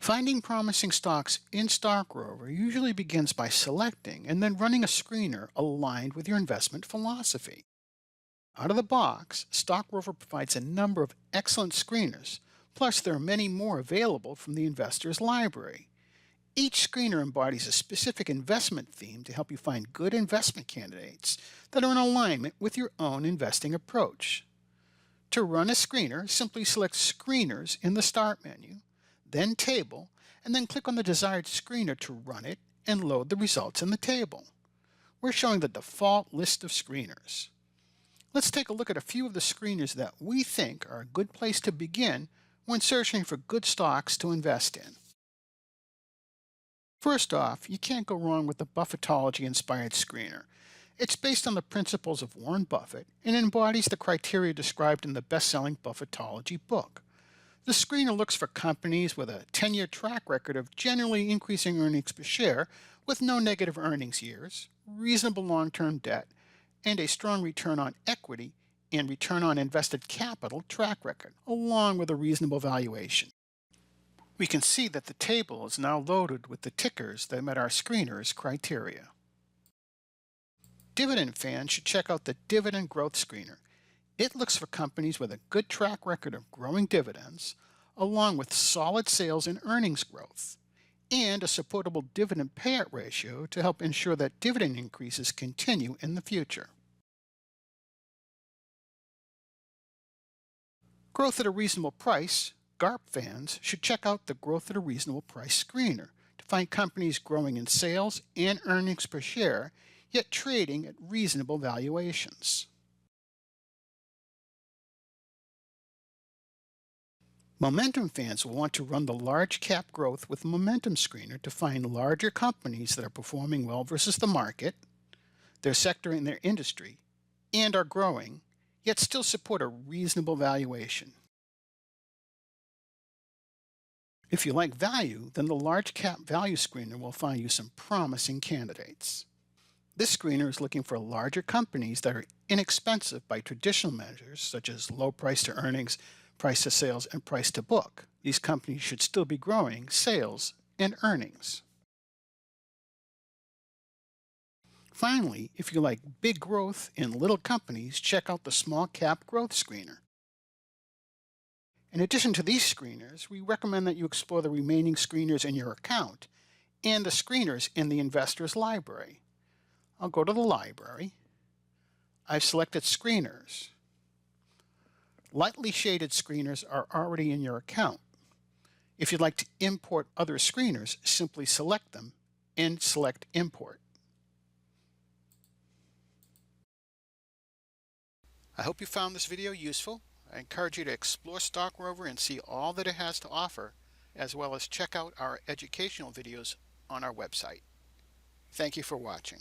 Finding promising stocks in Stock Rover usually begins by selecting and then running a screener aligned with your investment philosophy. Out of the box, Stock Rover provides a number of excellent screeners, plus there are many more available from the investor's library. Each screener embodies a specific investment theme to help you find good investment candidates that are in alignment with your own investing approach. To run a screener, simply select Screeners in the Start menu, then Table, and then click on the desired screener to run it and load the results in the table. We're showing the default list of screeners. Let's take a look at a few of the screeners that we think are a good place to begin when searching for good stocks to invest in. First off, you can't go wrong with the Buffettology-inspired screener. It's based on the principles of Warren Buffett and embodies the criteria described in the best-selling Buffettology book. The screener looks for companies with a 10-year track record of generally increasing earnings per share with no negative earnings years, reasonable long-term debt, and a strong return on equity and return on invested capital track record, along with a reasonable valuation. We can see that the table is now loaded with the tickers that met our screener's criteria. Dividend fans should check out the Dividend Growth Screener. It looks for companies with a good track record of growing dividends, along with solid sales and earnings growth, and a supportable dividend payout ratio to help ensure that dividend increases continue in the future. Growth at a reasonable price. GARP fans should check out the Growth at a Reasonable Price screener to find companies growing in sales and earnings per share, yet trading at reasonable valuations. Momentum fans will want to run the Large Cap Growth with Momentum screener to find larger companies that are performing well versus the market, their sector and their industry, and are growing, yet still support a reasonable valuation. If you like value, then the Large Cap Value screener will find you some promising candidates. This screener is looking for larger companies that are inexpensive by traditional measures such as low price to earnings, price to sales, and price to book. These companies should still be growing sales and earnings. Finally, if you like big growth in little companies, check out the Small Cap Growth screener. In addition to these screeners, we recommend that you explore the remaining screeners in your account and the screeners in the investor's library. I'll go to the library. I've selected Screeners. Lightly shaded screeners are already in your account. If you'd like to import other screeners, simply select them and select Import. I hope you found this video useful. I encourage you to explore Stock Rover and see all that it has to offer, as well as check out our educational videos on our website. Thank you for watching.